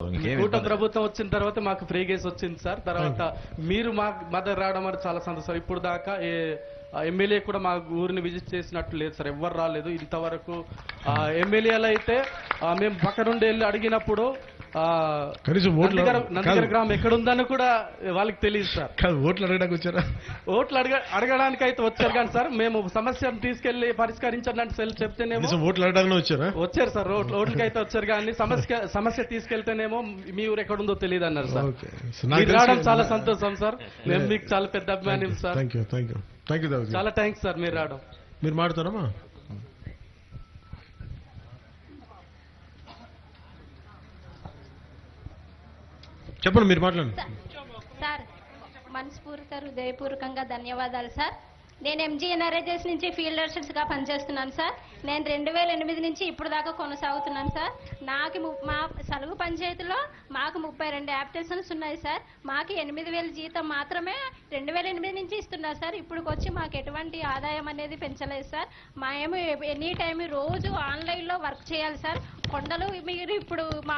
కూటమి ప్రభుత్వం వచ్చిన తర్వాత మాకు ఫ్రీ గ్యాస్ వచ్చింది సార్. తర్వాత మీరు మా మదర్ రావడం అనేది చాలా సంతోషం. ఇప్పుడు దాకా ఎమ్మెల్యే కూడా మా ఊరిని విజిట్ చేసినట్టు లేదు సార్, ఎవ్వరు రాలేదు ఇంతవరకు. ఎమ్మెల్యేలు అయితే మేము పక్క నుండి వెళ్ళి అడిగినప్పుడు నందిగర గ్రామం ఎక్కడుందని కూడా వాళ్ళకి తెలియదు సార్. ఓట్లు అడగడానికి వచ్చారా? ఓట్లు అడగడానికి అయితే వచ్చారు కానీ సార్ మేము సమస్యను తీసుకెళ్లి పరిష్కరించండి అంటే చెప్తేనేమో ఓట్లు అడగడానికి వచ్చారా? వచ్చారు సార్, ఓట్లకి అయితే వచ్చారు కానీ సమస్య తీసుకెళ్తేనేమో మీ ఊరు ఎక్కడుందో తెలియదు అన్నారు సార్. మీరు రావడం చాలా సంతోషం సార్, మేము మీకు చాలా పెద్ద అభిమానం సార్. చాలా థ్యాంక్స్ సార్ మీరు రావడం. మీరు మాట్లాడతారమ్మా? చెప్పండి, మీరు మాట్లాడండి సార్. మనస్ఫూర్తిగా హృదయపూర్వకంగా ధన్యవాదాలు సార్. నేను ఎంజీఎన్ఆర్ఐజెస్ నుంచి ఫీల్డ్ అసిస్టెంట్స్ గా పనిచేస్తున్నాను సార్. నేను 2008 నుంచి ఇప్పుడు దాకా కొనసాగుతున్నాను సార్. నాకు మా సలుగు పంచాయతీలో మాకు 32 యాప్టేషన్స్ ఉన్నాయి సార్. మాకు 8,000 జీతం మాత్రమే 2008 నుంచి ఇస్తున్నారు సార్. ఇప్పుడుకి వచ్చి మాకు ఎటువంటి ఆదాయం అనేది పెంచలేదు సార్. మేము ఎనీ టైం రోజు ఆన్లైన్లో వర్క్ చేయాలి సార్. కొండలు మీరు ఇప్పుడు మా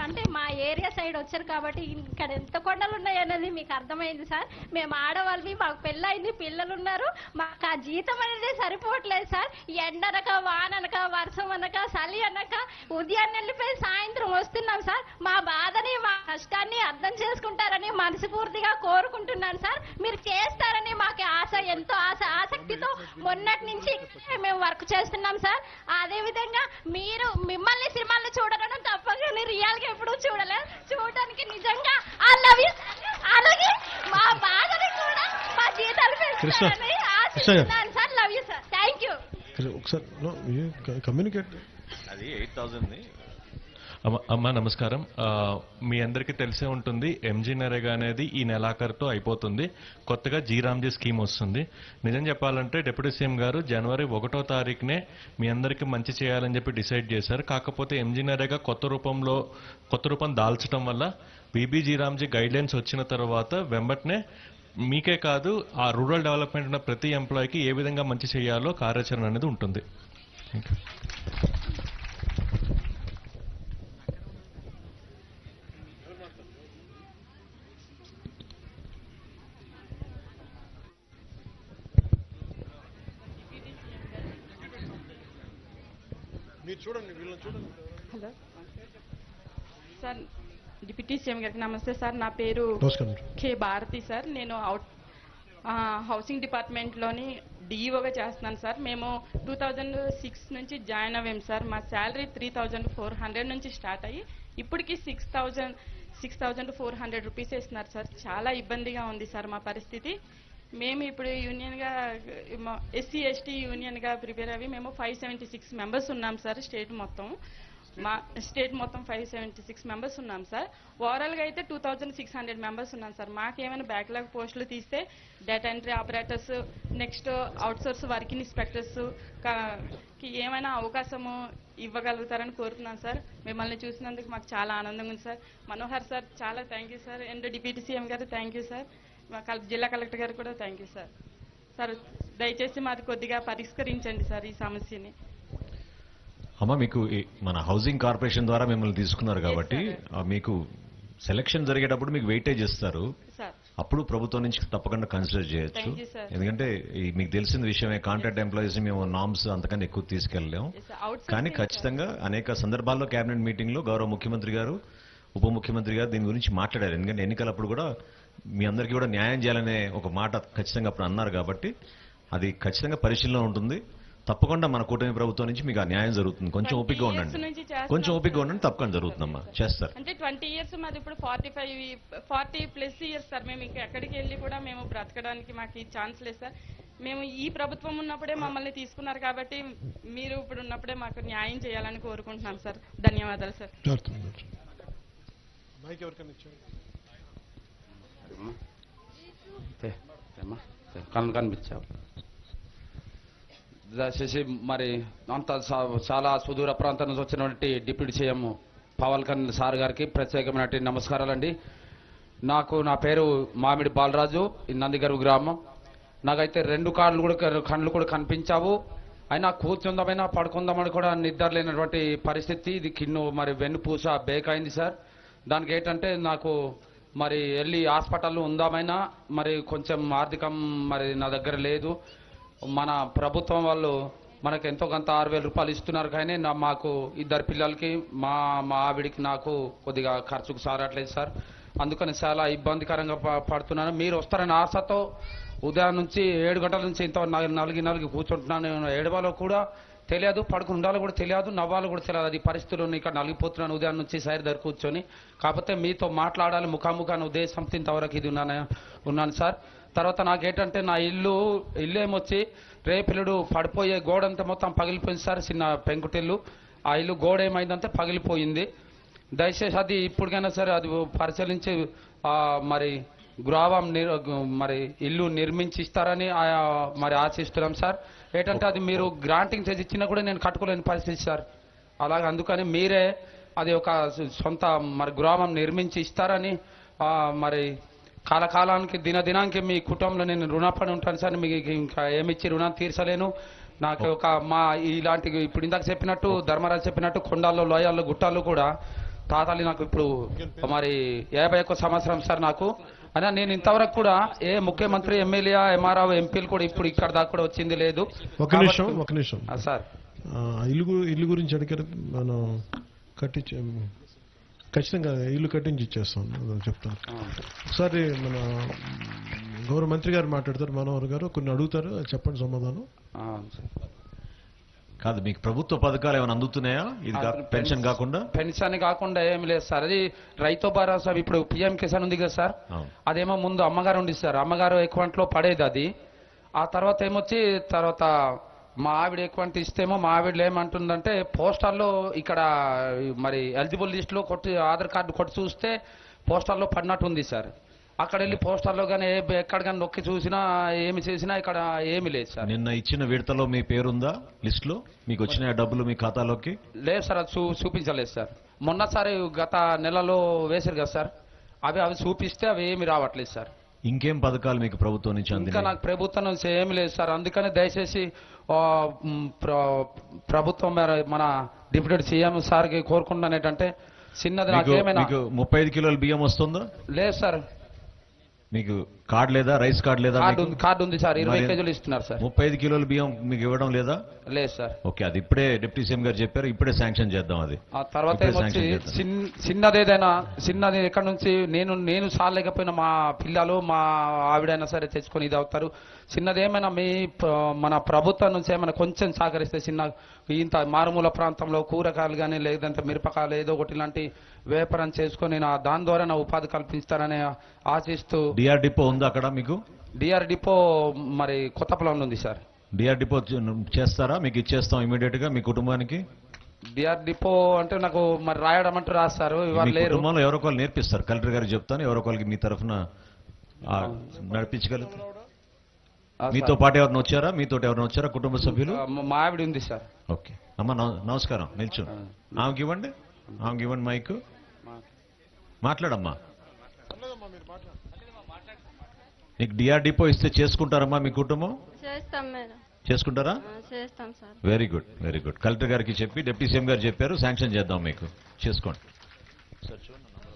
అంటే మా ఏరియా సైడ్ వచ్చారు కాబట్టి ఇక్కడ ఎంత కొండలు ఉన్నాయన్నది మీకు అర్థమైంది సార్. మేము ఆడవాళ్ళవి, మాకు పెళ్ళయింది, పిల్లలు ఉన్నారు, మాకు ఆ జీతం అనేది సరిపోవట్లేదు సార్. ఎండనక వాననక వర్షం అనక చలి అనక ఉదయాన్నే వెళ్ళిపోయి సాయంత్రం వస్తున్నాం సార్. మా బాధని మా కష్టాన్ని అర్థం చేసుకుంటారని మనస్ఫూర్తిగా కోరుకుంటున్నాను సార్. మీరు చేస్తారని మాకు ఆశ, ఎంతో ఆసక్తితో మొన్నటి నుంచి మేము వర్క్ చేస్తున్నాం సార్. అదేవిధంగా మీరు మిమ్మల్ని సినిమాల్లో చూడడం తప్పకుండా రియల్ గా ఎప్పుడు చూడలేదు. చూడడానికి నిజంగా అలాగే మా బాధని కూడా మా జీతాలు పెంచుతారని ఆశిస్తున్నాను sir. Love you sir. Thank you. Communicate అది 8,000 అమ్మా నమస్కారం. మీ అందరికీ తెలిసే ఉంటుంది, ఎంజీ నరేగా అనేది ఈ నెలాఖరుతో అయిపోతుంది. కొత్తగా జీరామ్జీ స్కీమ్ వస్తుంది. నిజం చెప్పాలంటే డిప్యూటీ సీఎం గారు జనవరి 1వ తారీఖునే మీ అందరికీ మంచి చేయాలని చెప్పి డిసైడ్ చేశారు. కాకపోతే ఎంజీ నరేగా కొత్త రూపం దాల్చడం వల్ల బీబీ జీరామ్జీ గైడ్లైన్స్ వచ్చిన తర్వాత వెంబటనే మీకే కాదు ఆ రూరల్ డెవలప్మెంట్ ఉన్న ప్రతి ఎంప్లాయీకి ఏ విధంగా మంచి చేయాలో కార్యాచరణ అనేది ఉంటుంది. హలో సార్, డిప్యూటీ సీఎం గారికి నమస్తే సార్. నా పేరు కే భారతి సార్. నేను హౌసింగ్ డిపార్ట్మెంట్లోని డిఈఓగా చేస్తున్నాను సార్. మేము 2006 నుంచి జాయిన్ అవ్వాం సార్. మా శాలరీ 3,400 నుంచి స్టార్ట్ అయ్యి ఇప్పటికి 6,400 రూపీస్ ఇస్తున్నారు సార్. చాలా ఇబ్బందిగా ఉంది సార్ మా పరిస్థితి. మేము ఇప్పుడు యూనియన్గా ఎస్సీ ఎస్టీ యూనియన్గా ప్రిపేర్ అయ్యి మేము 576 మెంబర్స్ ఉన్నాం సార్. మా స్టేట్ మొత్తం 576 మెంబర్స్ ఉన్నాం సార్. ఓవరాల్గా అయితే 2,600 మెంబర్స్ ఉన్నాం సార్. మాకేమైనా బ్యాక్లాగ్ పోస్టులు తీస్తే data entry operators, next outsource working inspectors ఏమైనా అవకాశము ఇవ్వగలుగుతారని కోరుతున్నాను సార్. మిమ్మల్ని చూసినందుకు మాకు చాలా ఆనందంగా ఉంది సార్. మనోహర్ సార్ చాలా thank you sir. And deputy CM గారు థ్యాంక్ యూ సార్. జిల్లా కలెక్టర్ గారు కూడా థ్యాంక్ యూ సార్. సార్ దయచేసి మాది కొద్దిగా పరిష్కరించండి సార్ ఈ సమస్యని. అమ్మ, మీకు మన హౌసింగ్ కార్పొరేషన్ ద్వారా మిమ్మల్ని తీసుకున్నారు కాబట్టి మీకు సెలక్షన్ జరిగేటప్పుడు మీకు వెయిటేజ్ ఇస్తారు. అప్పుడు ప్రభుత్వం నుంచి తప్పకుండా కన్సిడర్ చేయొచ్చు. ఎందుకంటే మీకు తెలిసిన విషయమే, కాంట్రాక్ట్ ఎంప్లాయీస్ మేము నామ్స్ అంతకన్నా ఎక్కువ తీసుకెళ్ళలేము. కానీ ఖచ్చితంగా అనేక సందర్భాల్లో కేబినెట్ మీటింగ్ లో గౌరవ ముఖ్యమంత్రి గారు, ఉప ముఖ్యమంత్రి గారు దీని గురించి మాట్లాడారు. ఎందుకంటే ఎన్నికలప్పుడు కూడా మీ అందరికీ కూడా న్యాయం చేయాలనే ఒక మాట ఖచ్చితంగా అప్పుడు అన్నారు. కాబట్టి అది ఖచ్చితంగా పరిశీలన ఉంటుంది. తప్పకుండా మన కూటమి ప్రభుత్వం నుంచి మీకు ఆ న్యాయం జరుగుతుంది. కొంచెం ఓపికగా ఉండండి, తప్పకుండా జరుగుతుందమ్మా, చేస్తారు. అంటే 20 ఇయర్స్ మాది ఇప్పుడు 40+ ఇయర్స్ సార్. మేము ఎక్కడికి వెళ్ళి కూడా మేము బ్రతకడానికి మాకు ఈ ఛాన్స్ లేదు సార్. మేము ఈ ప్రభుత్వం ఉన్నప్పుడే మమ్మల్ని తీసుకున్నారు కాబట్టి మీరు ఇప్పుడు ఉన్నప్పుడే మాకు న్యాయం చేయాలని కోరుకుంటున్నాం సార్. ధన్యవాదాలు సార్. కనిపించావు దయచేసి మరి అంత చాలా సుదూర ప్రాంతం నుంచి వచ్చినటువంటి deputy CM Pawan Kalyan sir గారికి ప్రత్యేకమైనటువంటి నమస్కారాలండి. నా పేరు మామిడి బాలరాజు, నందిగరు గ్రామం. నాకైతే 2 కళ్ళు కూడా కనిపించావు. అయినా కూర్చుందామైనా పడుకుందామని కూడా నిద్ర లేనటువంటి పరిస్థితి. ఇది కిన్ను మరి వెన్నుపూస బేక్ అయింది సార్. దానికి ఏంటంటే నాకు మరి వెళ్ళి హాస్పిటల్లో ఉందామైనా మరి కొంచెం ఆర్థికం మరి నా దగ్గర లేదు. మన ప్రభుత్వం వాళ్ళు మనకు ఎంతో కొంత 6,000 రూపాయలు ఇస్తున్నారు, కానీ మాకు 2 పిల్లలకి మా ఆవిడికి నాకు కొద్దిగా ఖర్చుకు సారట్లేదు సార్. అందుకని చాలా ఇబ్బందికరంగా పడుతున్నాను. మీరు వస్తారని ఆశతో ఉదయం నుంచి 7 గంటల నుంచి ఇంత నలిగి కూర్చుంటున్నాను. ఏడవాలో కూడా తెలియదు, పడుకుని ఉండాలో కూడా తెలియదు, నవ్వాలో కూడా తెలియదు. అది పరిస్థితుల్లో ఇక్కడ నలిగిపోతున్నాను ఉదయం నుంచి సైడ్ దగ్గర కూర్చొని. కాకపోతే మీతో మాట్లాడాలి ముఖాముఖాన ఉద్దేశంతో ఇంతవరకు ఇది ఉన్నాను సార్. తర్వాత నాకేంటంటే నా ఇల్లు ఏమొచ్చి రేపిల్లుడు పడిపోయే గోడ అంతా మొత్తం పగిలిపోయింది సార్. చిన్న పెంకుటిల్లు, ఆ ఇల్లు గోడ ఏమైందంటే పగిలిపోయింది. దయచేసి అది ఇప్పటికైనా సరే అది పరిశీలించి మరి గృహం మరి ఇల్లు నిర్మించి ఇస్తారని మరి ఆశిస్తున్నాం సార్. ఏంటంటే అది మీరు గ్రాంటింగ్ చేసి ఇచ్చినా కూడా నేను కట్టుకోలేని పరిస్థితి సార్. అలాగే అందుకని మీరే అది ఒక సొంత మరి గృహం నిర్మించి ఇస్తారని మరి కాలకాలానికి దినానికి మీ కుటుంబంలో నేను రుణపడి ఉంటాను సార్. మీకు ఇంకా ఏమిచ్చి రుణం తీర్చలేను. నాకు ఒక ఇలాంటి ఇప్పుడు ఇందాక చెప్పినట్టు ధర్మరాజు చెప్పినట్టు కొండల్లో లోయల్లో గుట్టాల్లో కూడా తాతలు నాకు ఇప్పుడు మరి 51 సంవత్సరం సార్ నాకు. అయినా నేను ఇంతవరకు కూడా ఏ ముఖ్యమంత్రి, ఎమ్మెల్యే, ఎంఆర్ఓ, ఎంపీలు కూడా ఇప్పుడు ఇక్కడ దాకా కూడా వచ్చింది లేదు. ఒక నిమిషం సార్. ఇల్లు గురించి అడిగారు, మనం కట్టించే ఖచ్చితంగా ఇల్లు కట్టించి ఇచ్చేస్తాం చెప్తాను. ఒకసారి మన గౌరవ మంత్రి గారు మాట్లాడతారు, మనోహర్ గారు కొన్ని అడుగుతారు, చెప్పండి సమాధానం. కాదు, మీకు ప్రభుత్వ పథకాలు ఏమైనా అందుతున్నాయా? ఇది పెన్షన్ కాకుండా? పెన్షన్ కాకుండా ఏమి లేదు సార్. అది రైతు భరోసా ఇప్పుడు పిఎం కిసాన్ ఉంది కదా సార్, అదేమో ముందు అమ్మగారు ఉంది సార్. అమ్మగారు అకౌంట్లో పడేది అది. ఆ తర్వాత ఏమొచ్చి తర్వాత మా ఆవిడ అకౌంట్ ఇస్తేమో మా ఆవిడలో ఏమంటుందంటే పోస్టల్లో ఇక్కడ మరి ఎలిజిబుల్ లిస్టులో కొట్టి ఆధార్ కార్డు కొట్టి చూస్తే పోస్టల్లో పడినట్టు ఉంది సార్. అక్కడ వెళ్ళి పోస్టర్లో కానీ ఎక్కడ కానీ నొక్కి చూసినా ఏమి చేసినా ఇక్కడ ఏమి లేదు సార్. నిన్న ఇచ్చిన విడతలో మీ పేరుందా లిస్ట్ లో? మీకు వచ్చిన డబ్బులు మీ ఖాతాలోకి? లేదు సార్, అది చూపించలేదు సార్. మొన్నసారి గత నెలలో వేశారు కదా సార్, అవి చూపిస్తే అవి ఏమి రావట్లేదు సార్. ఇంకేం పథకాలు మీకు ప్రభుత్వం నుంచి అందినాయి? ఇంకా నాకు ప్రభుత్వం నుంచి ఏమి లేదు సార్. అందుకని దయచేసి ప్రభుత్వం మన డిప్యూటీ సీఎం సార్కి కోరుకుంటున్నాను ఏంటంటే చిన్నది నాకు ఏమైనా 35 కిలోల బియ్యం వస్తుందా? లేదు సార్. మీకు కార్డు లేదా? రైస్ కార్డు లేదా? కార్డు ఉంది సార్, 20 కేజీలు ఇస్తున్నారు సార్. 35 కిలోల బియ్యం మీకు ఇవ్వడం లేదా? లేదు సార్. ఓకే, అది ఇప్పుడే డిప్యూటీ సీఎం గారు చెప్పారు, ఇప్పుడే శాంక్షన్ చేద్దాం. అది ఆ తర్వాత ఏమొచ్చి చిన్నది ఎక్కడి నుంచి నేను సాలేకపోయినా మా పిల్లలు మా ఆవిడైనా సరే తెచ్చుకొని ఇది అవుతారు. చిన్నది ఏమైనా మన ప్రభుత్వం నుంచి ఏమైనా కొంచెం సహకరిస్తే చిన్న ఇంత మారుమూల ప్రాంతంలో కూరగాయలు కానీ లేదంటే మిరపకాయలు ఏదో ఒకటి ఇలాంటి వ్యాపారం చేసుకొని దాని ద్వారా నా ఉపాధి కల్పిస్తారని ఆశిస్తూ. డిఆర్ డిపో ఉందా అక్కడ మీకు? డిఆర్ డిపో మరి కొత్తపల్లిలో ఉంది సార్. డిఆర్ డిపో చేస్తారా? మీకు ఇచ్చేస్తాం ఇమీడియట్ గా మీ కుటుంబానికి. డిఆర్ డిపో అంటే నాకు మరి రాయడం అంటే రాస్తారు, ఇవాళ లేరు. కుటుంబంలో ఎవరో ఒకరు నేర్పిస్తారు, కలెక్టర్ గారికి చెప్తాను, ఎవరో ఒకరికి మీ తరఫున నడిపించగలుగుతారు. మీతో పాటు ఎవరిని వచ్చారా? మీతో ఎవరైనా వచ్చారా కుటుంబ సభ్యులు? మా ఆవిడ ఉంది సార్. ఓకే అమ్మ, నమస్కారం. నిల్చు, ఆమెకి ఇవ్వండి మైక్, మాట్లాడమ్మా. నీకు డిఆర్ డిపో ఇస్తే చేసుకుంటారమ్మా మీ కుటుంబం? చేసుకుంటారా? Very good. కలెక్టర్ గారికి చెప్పి డిప్యూటీ సీఎం గారు చెప్పారు, శాంక్షన్ చేద్దాం మీకు, చేసుకోండి.